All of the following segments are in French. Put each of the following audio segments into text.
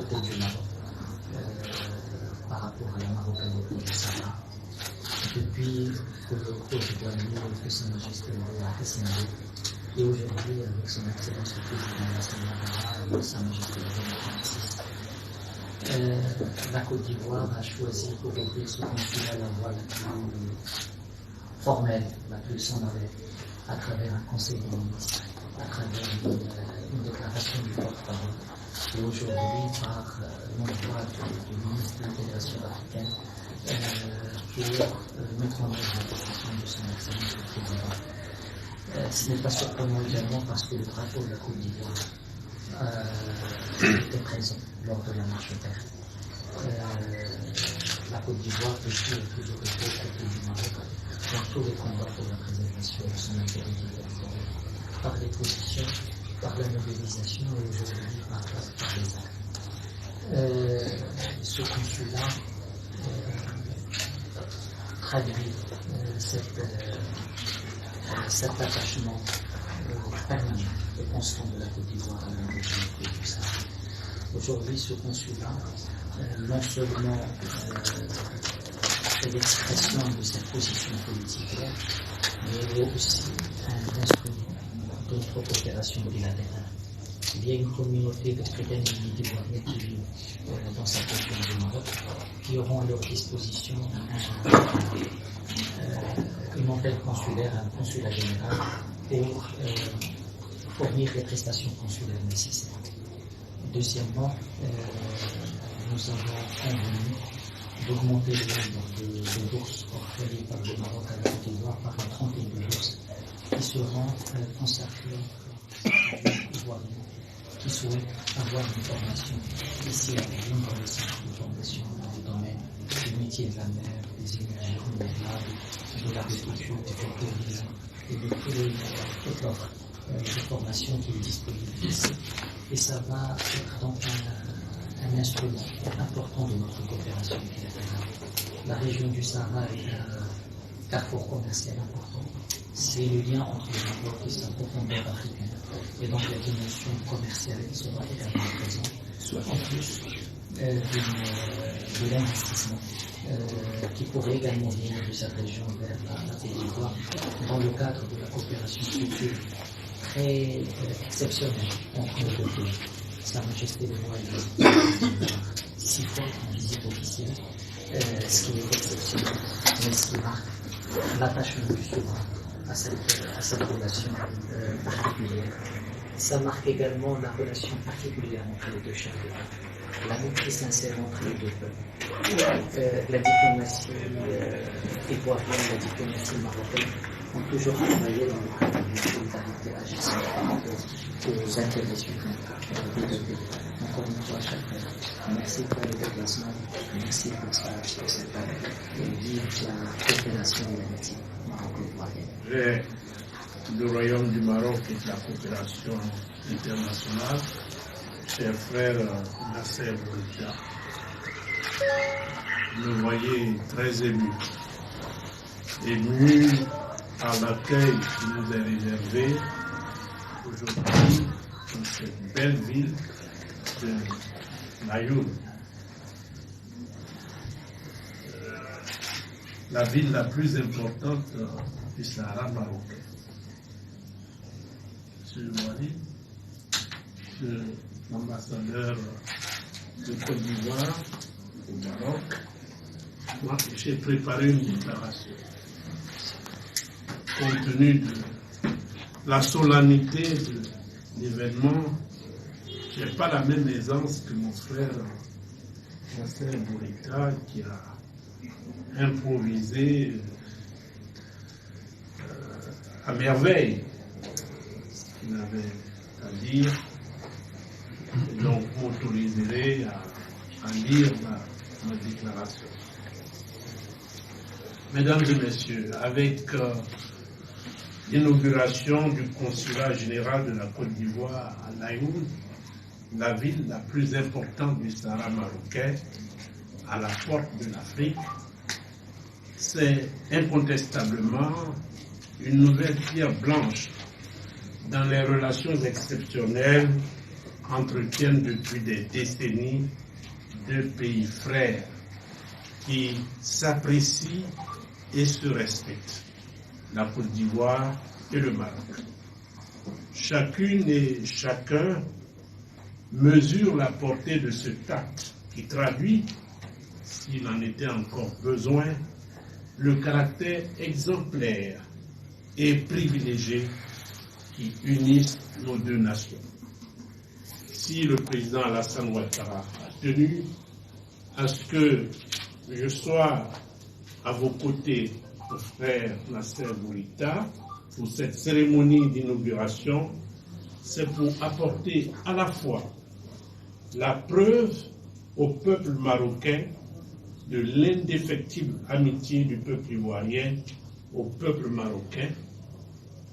côté du Maroc par rapport à la Marocanité du Sahara. Depuis que le cours du douanier que Sa Majesté a assigné, et aujourd'hui avec son Excellence le Président de l'Assemblée et Sa Majesté la Côte d'Ivoire a choisi pour ouvrir ce consulat la voie la plus formelle, la plus sans arrêt, à travers un conseil des ministres, à travers une déclaration du porte-parole, et aujourd'hui par l'envoi du ministre de l'intégration africaine pour mettre en œuvre la décision de son Excellence le Président. Ce n'est pas surprenant également parce que le drapeau de la Côte d'Ivoire était présent lors de la marche terre. La Côte d'Ivoire aussi est toujours été au côté du Maroc dans tous les combats pour la préservation de son intégrité territoriale, par les positions, par la mobilisation et aujourd'hui par les actes. Ce consulat traduit cet attachement permanent et constant de la Côte d'Ivoire à l'indépendance du Sahara. Aujourd'hui, ce consulat, non seulement fait l'expression de cette position politique, mais aussi un instrument de notre coopération bilatérale. Il y a une communauté de chrétiens et d'ivoiriens qui vivent dans cette région du Maroc, qui auront à leur disposition une antenne consulaire, un consulat général, pour fournir les prestations consulaires nécessaires. Deuxièmement, nous avons convenu d'augmenter le nombre de bourses octroyées par le Maroc à la Côte d'Ivoire par une trentaine de bourses qui seront consacrées aux Ivoiriens qui souhaitent avoir une formation ici à Lyon dans les centres de formation dans les domaines du métier de la mer, des énergies renouvelables, de l'agriculture, du tourisme et de toute l'offre de formation qui est disponible ici. Et ça va être donc un instrument important de notre coopération bilatérale. La région du Sahara est un carrefour commercial important. C'est le lien entre le Maroc et sa profondeur africaine. Et donc la dimension commerciale sera également présente, en plus de l'investissement qui pourrait également venir de cette région vers la Côte d'Ivoire dans le cadre de la coopération structurée très exceptionnelle entre nos deux pays. Sa Majesté le roi est 6 fois en visite officielle, ce qui est exceptionnel, mais ce qui marque l'attachement du souverain à cette relation particulière. Ça marque également la relation particulière entre les deux chefs d'État, l'amitié sincère entre les deux peuples. La diplomatie ivoirienne, la diplomatie marocaine ont toujours travaillé dans le cadre d'une solidarité agissant aux intérêts suprêmes des deux pays. Encore une fois, cher frère, merci pour le déplacement, merci pour cette année, et vive la coopération et l'amitié maroco-ivoirienne. Le Royaume du Maroc et de la coopération internationale, cher frère Nasser Bourgia, me voyez très ému à l'accueil qui nous est réservé aujourd'hui dans cette belle ville de Nayoun. La ville la plus importante du Sahara marocain. Monsieur Wali, l'ambassadeur de Côte d'Ivoire au Maroc, moi j'ai préparé une déclaration compte tenu de la solennité de l'événement. Je n'ai pas la même aisance que mon frère Nasser Bourika qui a improvisé à merveille ce qu'il avait à dire. Et donc, vous m'autoriserez à lire ma déclaration. Mesdames et messieurs, avec l'inauguration du consulat général de la Côte d'Ivoire à Nayoun, la ville la plus importante du Sahara marocain, à la porte de l'Afrique, c'est incontestablement une nouvelle pierre blanche dans les relations exceptionnelles entretiennent depuis des décennies deux pays frères qui s'apprécient et se respectent, la Côte d'Ivoire et le Maroc. Chacune et chacun mesure la portée de ce acte qui traduit, s'il en était encore besoin, le caractère exemplaire et privilégié qui unissent nos deux nations. Si le président Alassane Ouattara a tenu à ce que je sois à vos côtés, mon frère Nasser Bourita, pour cette cérémonie d'inauguration, c'est pour apporter à la fois la preuve au peuple marocain de l'indéfectible amitié du peuple ivoirien au peuple marocain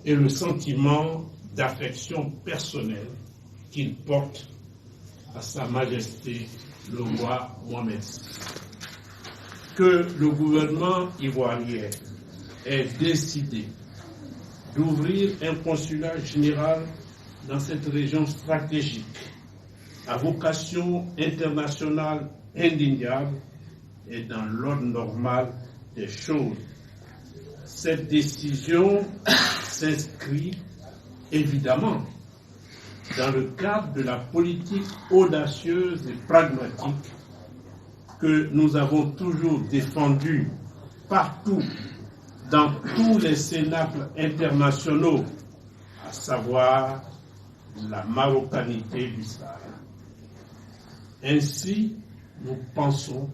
et le sentiment d'affection personnelle qu'il porte à Sa Majesté le roi Mohamed VI. Que le gouvernement ivoirien ait décidé d'ouvrir un consulat général dans cette région stratégique à vocation internationale indéniable et dans l'ordre normal des choses. Cette décision s'inscrit évidemment dans le cadre de la politique audacieuse et pragmatique que nous avons toujours défendue partout, dans tous les cénacles internationaux, à savoir la marocanité du Sahara. Ainsi, nous pensons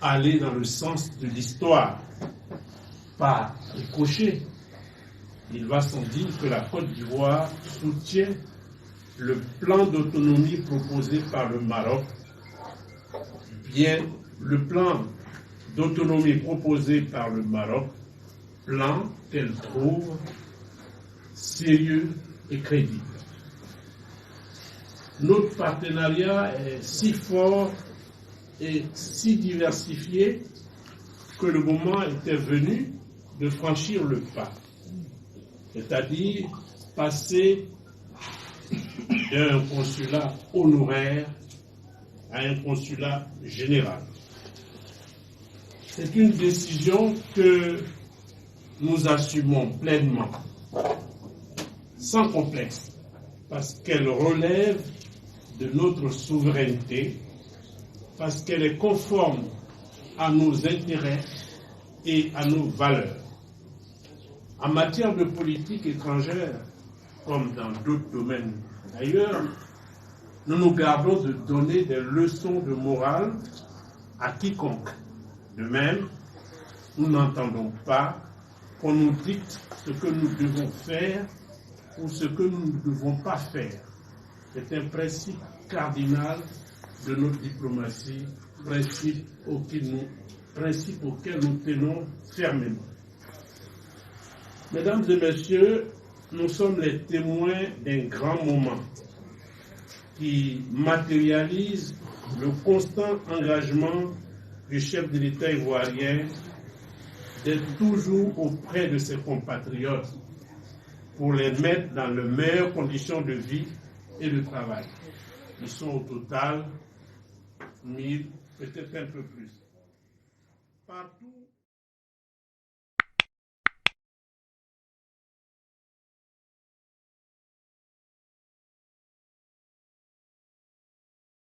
aller dans le sens de l'histoire, par ricochet. Il va sans dire que la Côte d'Ivoire soutient le plan d'autonomie proposé par le Maroc, bien le plan d'autonomie proposé par le Maroc, plan qu'elle trouve sérieux et crédible. Notre partenariat est si fort et si diversifié que le moment était venu de franchir le pas, c'est-à-dire passer d'un consulat honoraire à un consulat général. C'est une décision que nous assumons pleinement, sans complexe, parce qu'elle relève de notre souveraineté, parce qu'elle est conforme à nos intérêts et à nos valeurs. En matière de politique étrangère, comme dans d'autres domaines d'ailleurs, nous nous gardons de donner des leçons de morale à quiconque. De même, nous n'entendons pas qu'on nous dicte ce que nous devons faire ou ce que nous ne devons pas faire. C'est un principe cardinal de notre diplomatie, principe auquel nous tenons fermement. Mesdames et messieurs, nous sommes les témoins d'un grand moment qui matérialise le constant engagement du chef de l'État ivoirien d'être toujours auprès de ses compatriotes pour les mettre dans les meilleures conditions de vie et de travail. Ils sont au total 1000, peut-être un peu plus. Partout